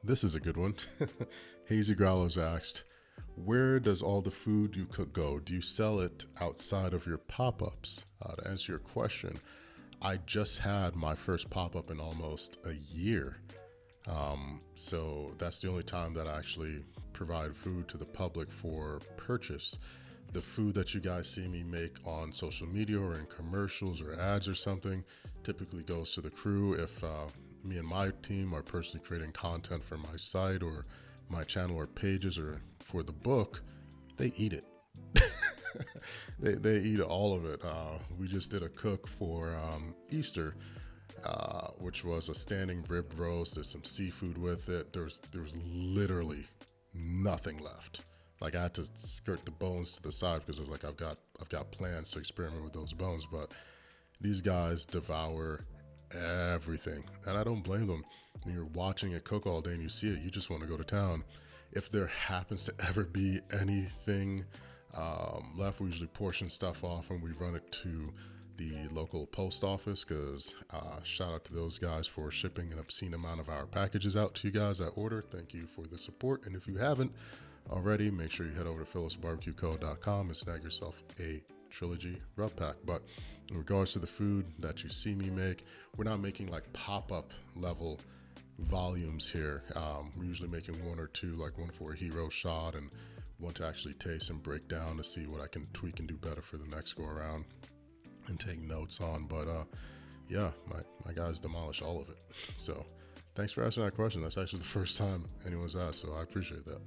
This is a good one. Hazy Growlers asked, where does all the food you cook go? Do you sell it outside of your pop-ups? To answer your question, I just had my first pop-up in almost a year. So that's the only time that I actually provide food to the public for purchase. The food that you guys see me make on social media or in commercials or ads or something typically goes to the crew. If me and my team are personally creating content for my site or my channel or pages or for the book, they eat it. they eat all of it. We just did a cook for Easter, which was a standing rib roast. There's some seafood with it. There was literally nothing left. Like I had to skirt the bones to the side because I was like, I've got plans to experiment with those bones, but these guys devour everything, and I don't blame them. When you're watching it cook all day and you see it, you just want to go to town. If there happens to ever be anything left, we usually portion stuff off and we run it to the local post office, because shout out to those guys for shipping an obscene amount of our packages out to you guys that order. Thank you for the support, and if you haven't already, make sure you head over to phyllisbarbecueco.com and snag yourself a trilogy rub pack. But in regards to the food that you see me make, we're not making like pop-up level volumes here. We're usually making one or two, like one for a hero shot and one to actually taste and break down to see what I can tweak and do better for the next go around and take notes on. But yeah, my guys demolish all of it. So thanks for asking that question. That's actually the first time anyone's asked, so I appreciate that.